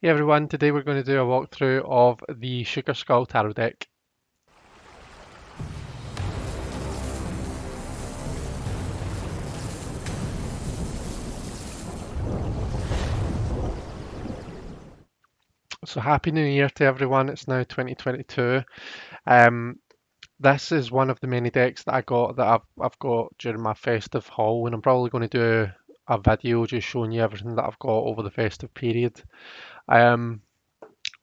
Hey everyone, today we're going to do a walkthrough of the Sugar Skull Tarot deck. So happy New Year to everyone, it's now 2022. Um, this is one of the many decks that I've got during my festive haul, and I'm probably going to do a video just showing you everything that I've got over the festive period. Um,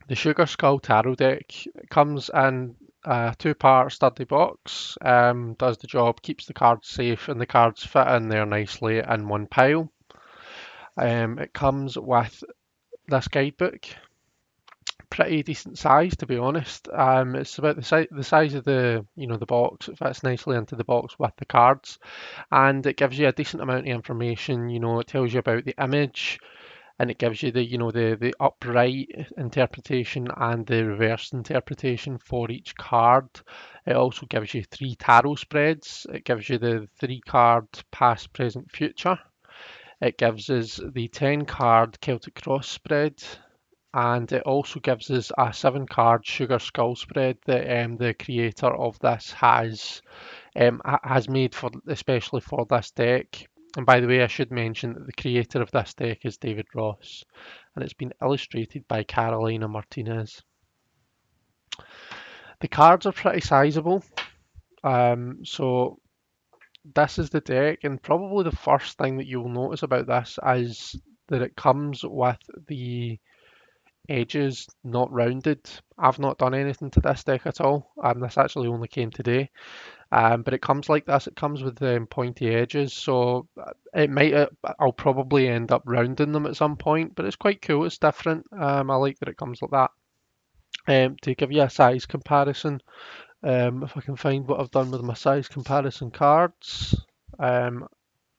the Sugar Skull Tarot deck comes in a two-part sturdy box, does the job, keeps the cards safe, and the cards fit in there nicely in one pile. It comes with this guidebook, pretty decent size to be honest. It's about the size of the box. It fits nicely into the box with the cards, and it gives you a decent amount of information. It tells you about the image, and it gives you the upright interpretation and the reverse interpretation for each card. It also gives you three tarot spreads. It gives you the three card past, present, future. It gives us the 10 card Celtic Cross spread, and it also gives us a 7 card Sugar Skull spread that the creator of this has made for especially for this deck. And by the way, I should mention that the creator of this deck is David Ross, and it's been illustrated by Carolina Martinez. The cards are pretty sizable, so this is the deck, and probably the first thing that you'll notice about this is that it comes with the edges not rounded. I've not done anything to this deck at all. This actually only came today. But it comes like this. It comes with pointy edges, so it might. I'll probably end up rounding them at some point, but it's quite cool. It's different. I like that it comes like that. To give you a size comparison, if I can find what I've done with my size comparison cards. Um,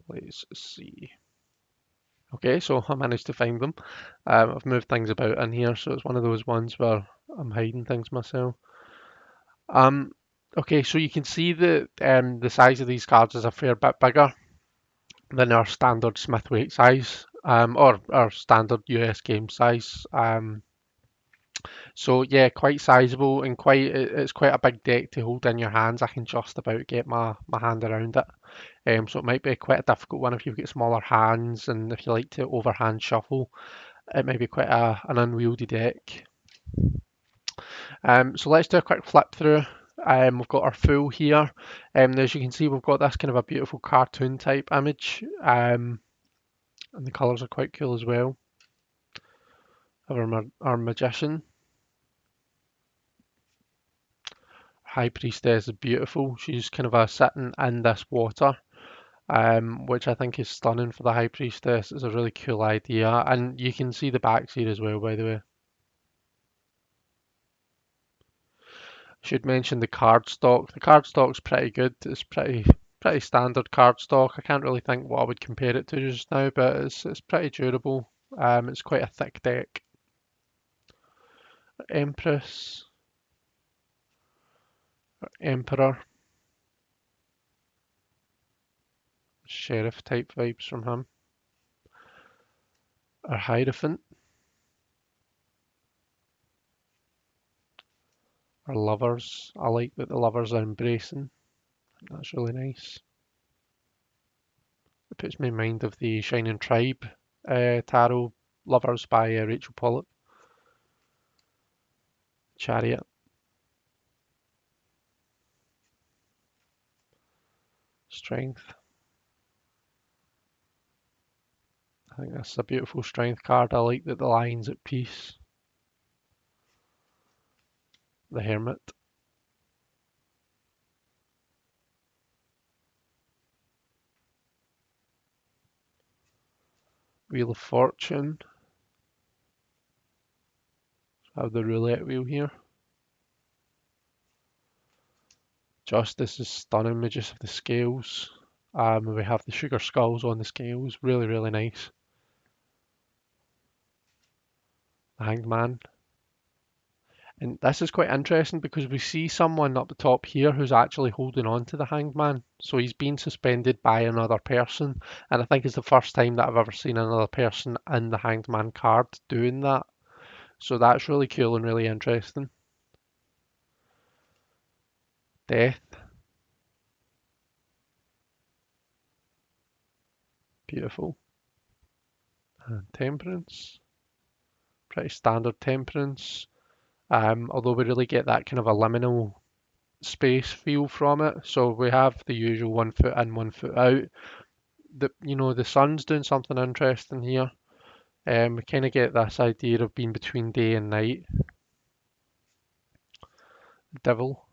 let's see. Okay, so I managed to find them. I've moved things about in here, so it's one of those ones where I'm hiding things myself. Um, okay, so you can see that the size of these cards is a fair bit bigger than our standard Smithwaite size, or our standard US game size. So yeah, quite sizable and it's quite a big deck to hold in your hands. I can just about get my hand around it. So it might be quite a difficult one if you've got smaller hands and if you like to overhand shuffle. It might be quite an unwieldy deck. So let's do a quick flip through. We've got our full here. As you can see, we've got this kind of a beautiful cartoon type image, and the colours are quite cool as well. Our magician, high priestess, is beautiful. She's kind of sitting in this water, which I think is stunning for the high priestess. It's a really cool idea, and you can see the backs here as well, by the way. Should mention the card stock. The card stock's pretty good. It's pretty standard card stock. I can't really think what I would compare it to just now, but it's pretty durable. It's quite a thick deck. Empress, Emperor, Sheriff type vibes from him. Our Hierophant, our Lovers. I like that the Lovers are embracing. That's really nice. It puts me in mind of the Shining Tribe tarot Lovers by Rachel Pollock. Chariot, Strength. I think that's a beautiful strength card. I like that the lion's at peace. The Hermit. Wheel of Fortune. I have the roulette wheel here. Justice is stunning. We just have the scales. We have the sugar skulls on the scales. Really, really nice. The Hanged Man. And this is quite interesting because we see someone up the top here who's actually holding on to the Hanged Man. So he's been suspended by another person. And I think it's the first time that I've ever seen another person in the Hanged Man card doing that. So that's really cool and really interesting. Death, beautiful. And temperance, pretty standard temperance. Although we really get that kind of a liminal space feel from it. So we have the usual 1 foot in, 1 foot out. The sun's doing something interesting here. We kind of get this idea of being between day and night. Devil.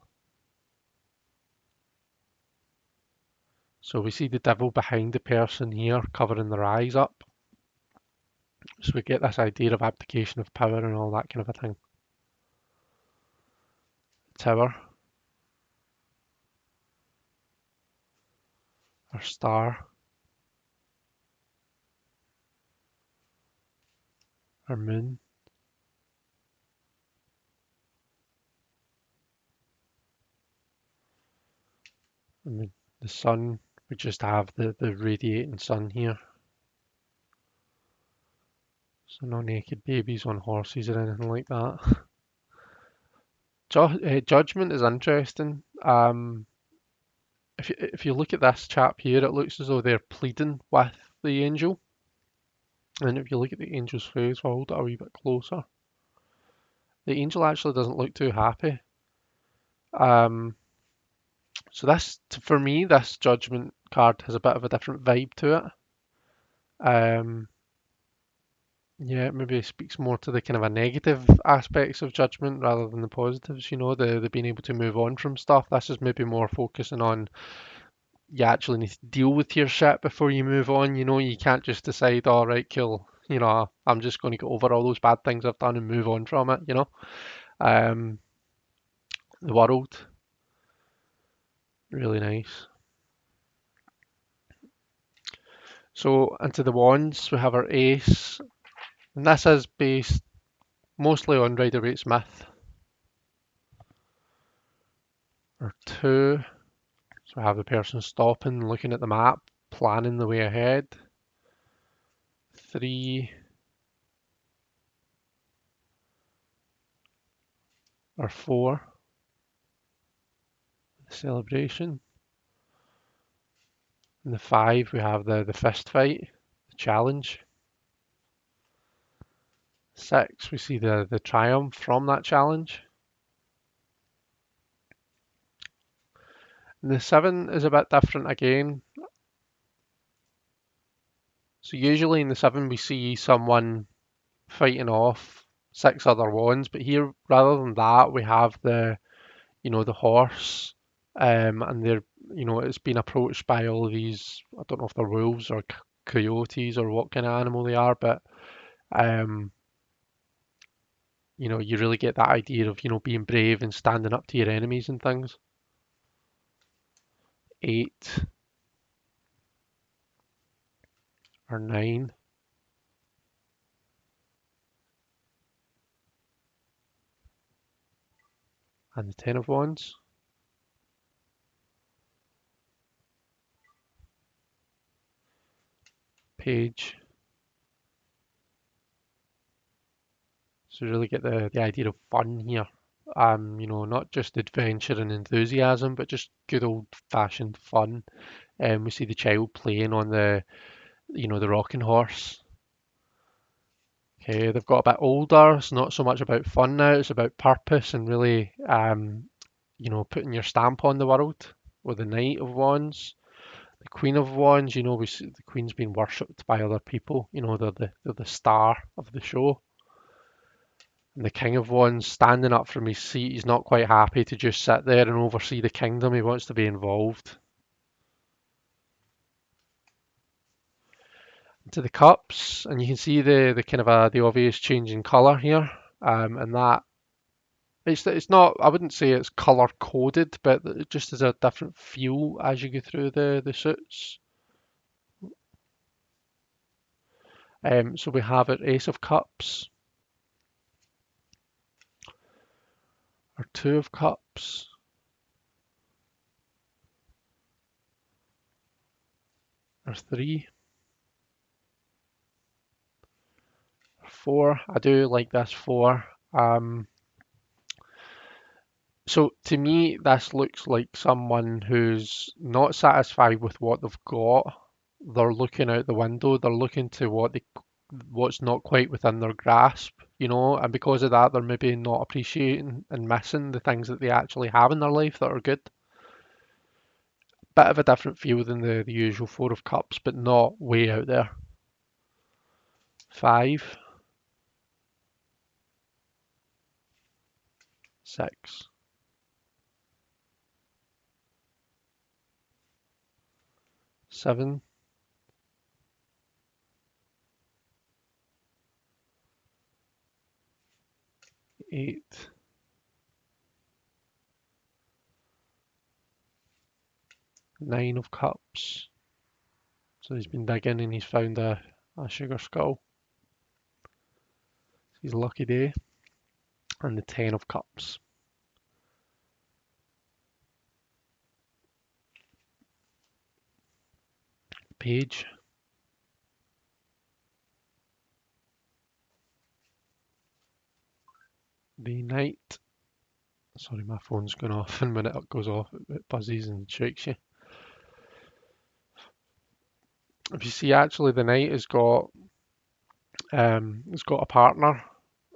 So we see the devil behind the person here, covering their eyes up. So we get this idea of abdication of power and all that kind of a thing. Tower, or star, or moon. I mean, the sun, we just have the radiating sun here. So no naked babies on horses or anything like that. Judgment is interesting. If you look at this chap here, it looks as though they're pleading with the angel. And if you look at the angel's face, I'll hold it a wee bit closer. The angel actually doesn't look too happy. So for me, this judgment card has a bit of a different vibe to it. Yeah, maybe it speaks more to the kind of a negative aspects of judgment rather than the positives, the being able to move on from stuff. This is maybe more focusing on you actually need to deal with your shit before you move on. You can't just decide, all right, cool, I'm just going to get over all those bad things I've done and move on from it. Um, the world, really nice. So into the wands, we have our ace, and this is based mostly on Rider-Waite-Smith. Or two, so we have the person stopping, looking at the map, planning the way ahead. Three, or four, the celebration. And the five, we have the fist fight, the challenge. Six, we see the triumph from that challenge. And the seven is a bit different again. So usually in the seven we see someone fighting off six other wands, but here rather than that we have the horse, and it's been approached by all of these. I don't know if they're wolves or coyotes or what kind of animal they are, but um, you really get that idea of being brave and standing up to your enemies and things. Eight, or nine, and the ten of wands. Page. So you really get the idea of fun here. Not just adventure and enthusiasm, but just good old fashioned fun. We see the child playing on the rocking horse. Okay, they've got a bit older. It's not so much about fun now. It's about purpose and really, putting your stamp on the world. With the Knight of Wands, the Queen of Wands. We see the Queen's being worshipped by other people. They're the star of the show. And the King of Wands standing up from his seat. He's not quite happy to just sit there and oversee the kingdom. He wants to be involved. To the cups, and you can see the kind of the obvious change in color here, and that it's not. I wouldn't say it's color coded, but it just is a different feel as you go through the suits. So we have it Ace of Cups, or Two of Cups, or three, or 4. I do like this 4. So to me, this looks like someone who's not satisfied with what they've got. They're looking out the window. They're looking to what's not quite within their grasp, and because of that, they're maybe not appreciating and missing the things that they actually have in their life that are good. Bit of a different feel than the usual Four of Cups, but not way out there. 5, 6, 7, 8, 9 of Cups. So he's been digging and he's found a sugar skull. His lucky day. And the 10 of Cups. Page. The Knight. Sorry, my phone's going off, and when it goes off, it buzzes and shakes you. If you see, actually, the Knight has got a partner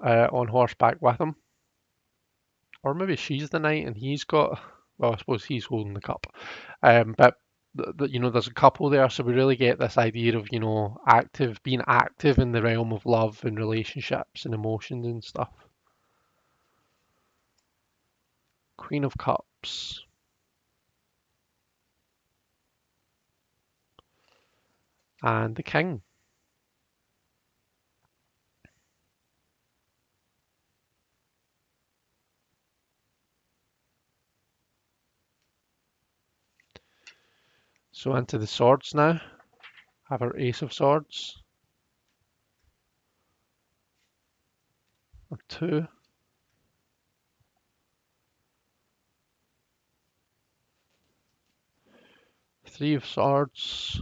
on horseback with him, or maybe she's the Knight and he's got. Well, I suppose he's holding the cup, but there's a couple there, so we really get this idea of being active in the realm of love and relationships and emotions and stuff. Queen of Cups. And the King. So into the swords now. Have our Ace of Swords. Or 2. 3 of Swords.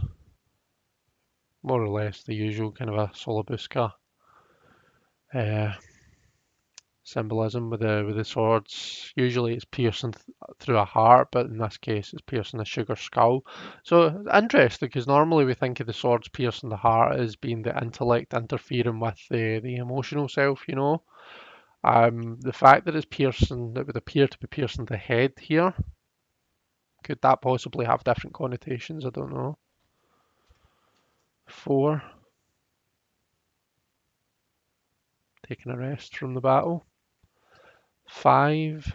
More or less the usual kind of a Solabusca symbolism with the swords. Usually it's piercing through a heart, but in this case it's piercing a sugar skull. So interesting, because normally we think of the swords piercing the heart as being the intellect interfering with the emotional self, The fact that it would appear to be piercing the head here, could that possibly have different connotations? I don't know. 4, taking a rest from the battle. 5,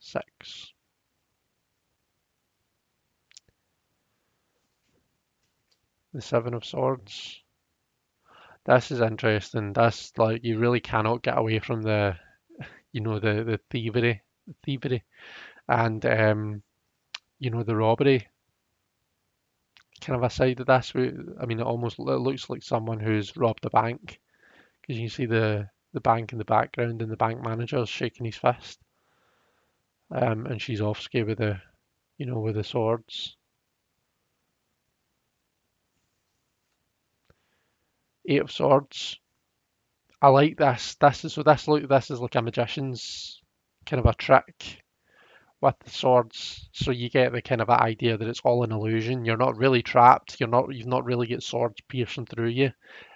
6. The 7 of Swords. This is interesting. This, like, you really cannot get away from the thievery, and the robbery kind of a side of this. I mean, it looks like someone who's robbed a bank, because you can see the bank in the background and the bank manager is shaking his fist, and she's off ski with the swords. 8 of Swords. I like this. This is like a magician's kind of a trick with the swords. So you get the kind of idea that it's all an illusion. You're not really trapped. You've not really got swords piercing through you.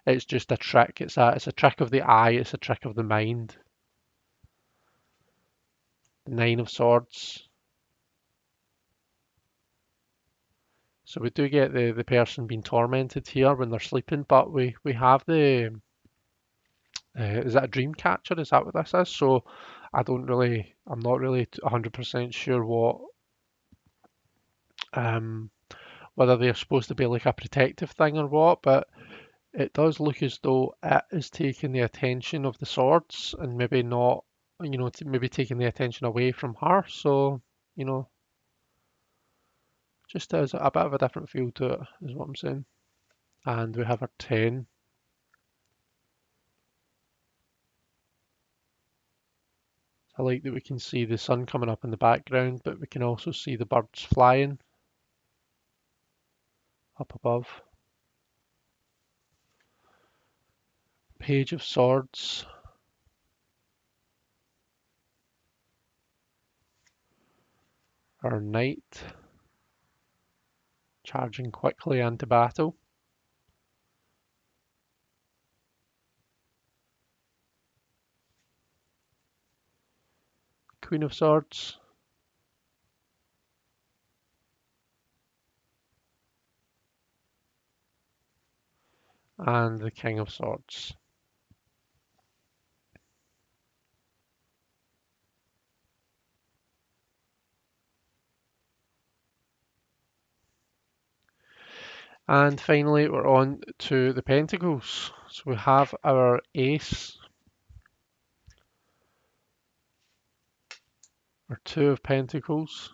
It's just a trick. It's a trick of the eye. It's a trick of the mind. The 9 of Swords. So we do get the person being tormented here when they're sleeping, but we have the is that a dream catcher? Is that what this is? So I'm not really 100% sure um, whether they're supposed to be like a protective thing or what, but it does look as though it is taking the attention of the swords and maybe not, maybe taking the attention away from her. So, you know, just as a bit of a different feel to it, is what I'm saying. And we have our 10. I like that we can see the sun coming up in the background, but we can also see the birds flying. up above. Page of Swords. Our Knight. Charging quickly into battle. Queen of Swords. And the King of Swords. And finally, we're on to the Pentacles. So we have our Ace, our Two of Pentacles.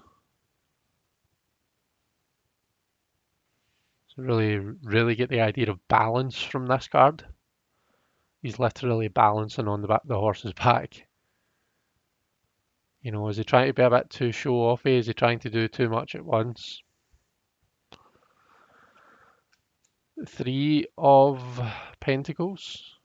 So really get the idea of balance from this card. He's literally balancing on the horse's back. You know, is he trying to be a bit too show-offy? Is he trying to do too much at once? Three of Pentacles.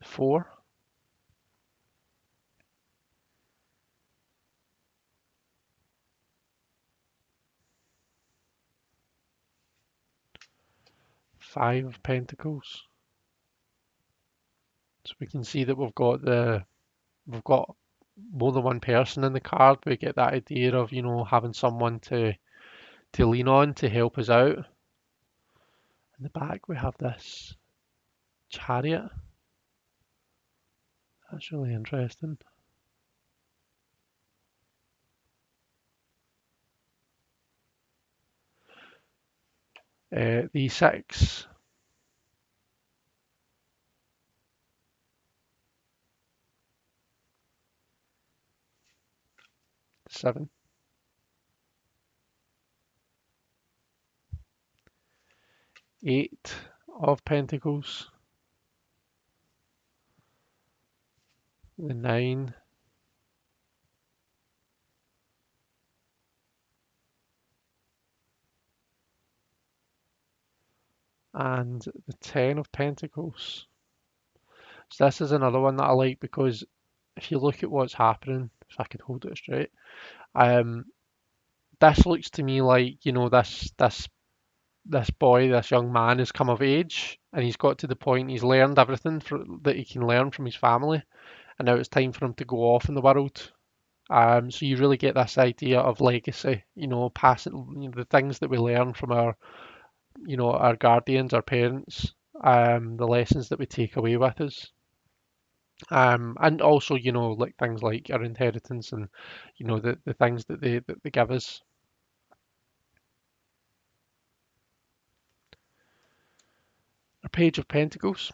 Four. Five of Pentacles. So we can see that we've got more than one person in the card. We get that idea of, you know, having someone to lean on to help us out. In the back we have this Chariot. That's really interesting. The 6. 7. 8 of Pentacles. The 9. And the 10 of Pentacles. So this is another one that I like because if you look at what's happening, if I could hold it straight, this looks to me like, you know, this boy, this young man has come of age and he's got to the point he's learned everything that he can learn from his family, and now it's time for him to go off in the world. So you really get this idea of legacy, you know, passing, you know, the things that we learn from our, you know, our guardians, our parents, the lessons that we take away with us. And also, you know, like things like our inheritance and, you know, the things that they give us. A Page of Pentacles.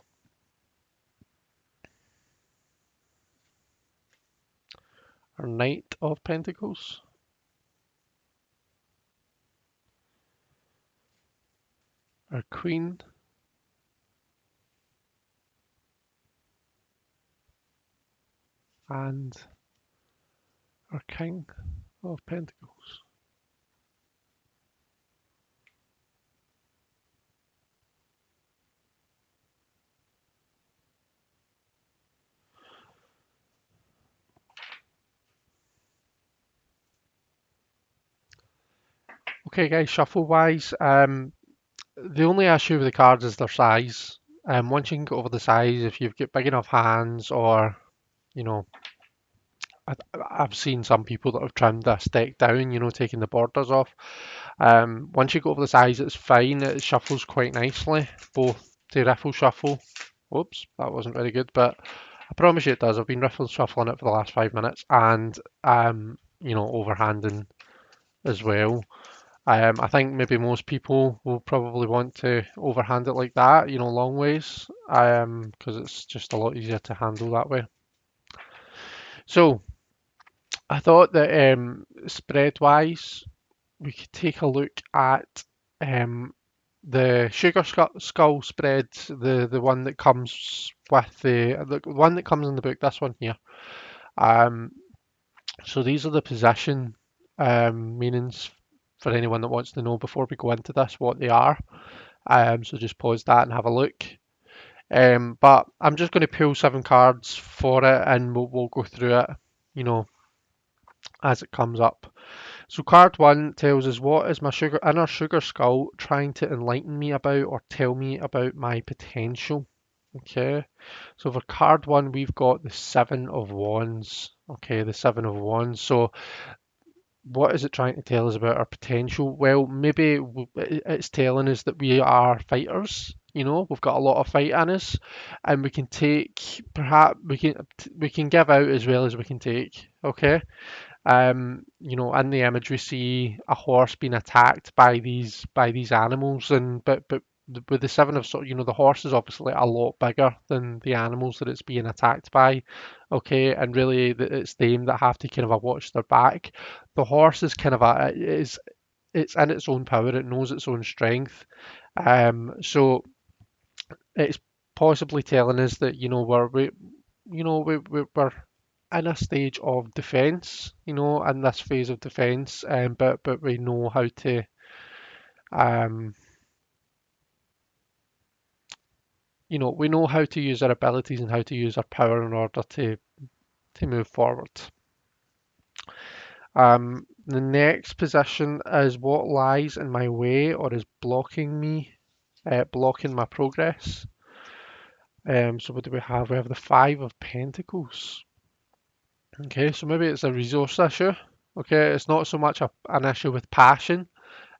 Our Knight of Pentacles. Our Queen. And our King of Pentacles. Okay, guys, shuffle wise, the only issue with the cards is their size. Once you can get over the size, if you've got big enough hands, or you know, I've seen some people that have trimmed this deck down, you know, taking the borders off. Once you go over the size, it's fine. It shuffles quite nicely, both to riffle shuffle. Whoops, that wasn't very good, but I promise you it does. I've been riffle shuffling it for the last 5 minutes, and you know, overhanding as well. I think maybe most people will probably want to overhand it like that, you know, long ways, because it's just a lot easier to handle that way. So I thought that spread-wise, we could take a look at the sugar skull spread, the one that comes with the one that comes in the book. This one here. Um, So these are the position meanings for anyone that wants to know before we go into this what they are. So just pause that and have a look. But I'm just going to pull 7 cards for it, and we'll go through it, you know, as it comes up. So card one tells us, what is my inner sugar skull trying to enlighten me about or tell me about my potential? Okay, so for card one, we've got the Seven of Wands. Okay, the Seven of Wands. So what is it trying to tell us about our potential? Well, maybe it's telling us that we are fighters. You know, we've got a lot of fight in us, and we can take, perhaps we can give out as well as we can take. Okay, you know, in the image we see a horse being attacked by these animals, and but with the Seven of Swords, you know, the horse is obviously a lot bigger than the animals that it's being attacked by. Okay, and really it's them that have to kind of watch their back. The horse is kind of it's in its own power. It knows its own strength. So it's possibly telling us that, you know, we're in a stage of defence, you know, in this phase of defence, but we know how to, um, you know, we know how to use our abilities and how to use our power in order to move forward. The next position is, what lies in my way or is blocking me, blocking my progress. So what do we have? We have the Five of Pentacles. Okay, so maybe it's a resource issue. Okay, it's not so much an issue with passion.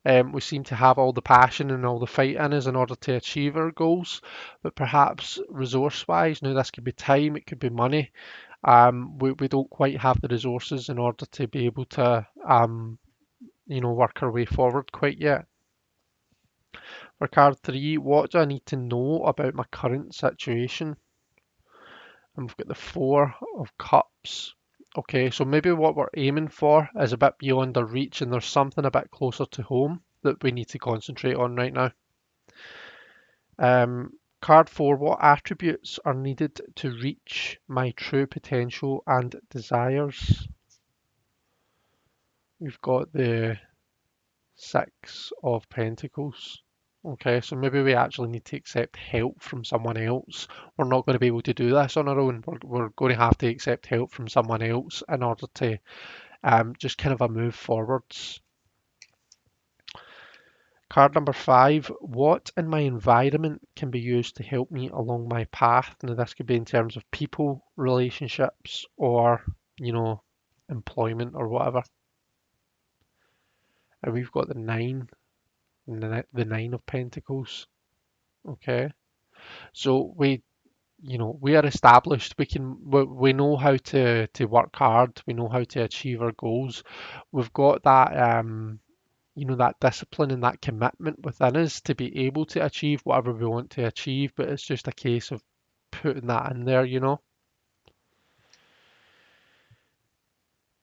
We seem to have all the passion and all the fight in us in order to achieve our goals, but perhaps resource-wise, now this could be time, it could be money. We don't quite have the resources in order to be able to, you know, work our way forward quite yet. For card three, what do I need to know about my current situation? And we've got the Four of Cups. Okay, so maybe what we're aiming for is a bit beyond our reach, and there's something a bit closer to home that we need to concentrate on right now. Card four, what attributes are needed to reach my true potential and desires? We've got the Six of Pentacles. Okay, so maybe we actually need to accept help from someone else. We're not going to be able to do this on our own. We're going to have to accept help from someone else in order to just kind of a move forwards. Card number five, what in my environment can be used to help me along my path? Now, this could be in terms of people, relationships, or, you know, employment or whatever. And we've got the the Nine of Pentacles. Okay. So you know, we are established. We know how to work hard. We know how to achieve our goals. We've got that, you know, that discipline and that commitment within us to be able to achieve whatever we want to achieve, but it's just a case of putting that in there, you know.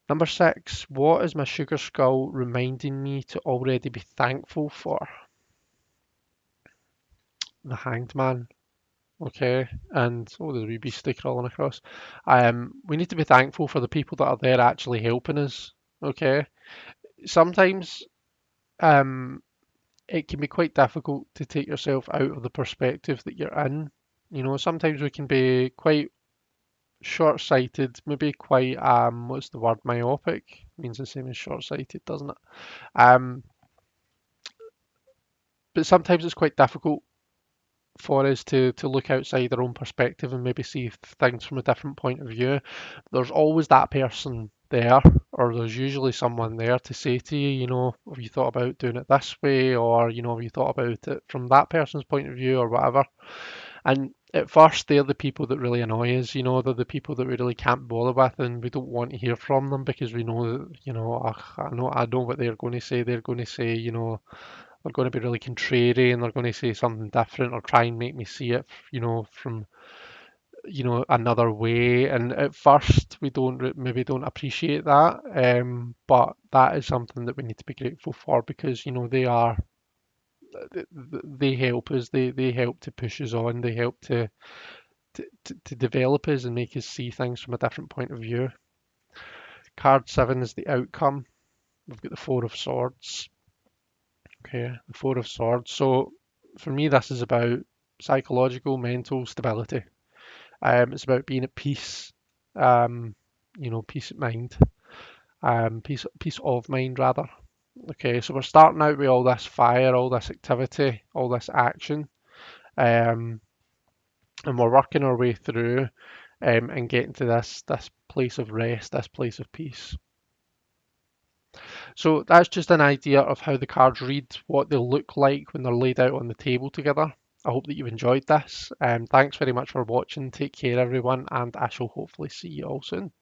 Number six, what is my sugar skull reminding me to already be thankful for? The Hanged Man. Okay, and oh, there's a wee bee sticker rolling across. We need to be thankful for the people that are there actually helping us. Okay, sometimes um, it can be quite difficult to take yourself out of the perspective that you're in. You know, sometimes we can be quite short-sighted, maybe quite what's the word? Myopic means the same as short-sighted, doesn't it? Um, but sometimes it's quite difficult for us to look outside our own perspective and maybe see things from a different point of view. There's always that person there, or there's usually someone there to say to you, you know, have you thought about doing it this way, or, you know, have you thought about it from that person's point of view, or whatever. And at first, they're the people that really annoy us, you know, they're the people that we really can't bother with, and we don't want to hear from them because we know that, you know, I know what they're going to say. They're going to say, you know, they're going to be really contrary and they're going to say something different or try and make me see it, you know, from, you know, another way. And at first, we maybe don't appreciate that, but that is something that we need to be grateful for because, you know, they help us. They help to push us on. They help to develop us and make us see things from a different point of view. Card 7 is the outcome. We've got the Four of Swords. Okay, the Four of Swords. So for me, this is about psychological, mental stability. It's about being at peace, um, peace of mind, peace of mind rather. Okay, so we're starting out with all this fire, all this activity, all this action, um, and we're working our way through and getting to this place of rest, this place of peace. So that's just an idea of how the cards read, what they look like when they're laid out on the table together. I hope that you've enjoyed this. Thanks very much for watching. Take care, everyone, and I shall hopefully see you all soon.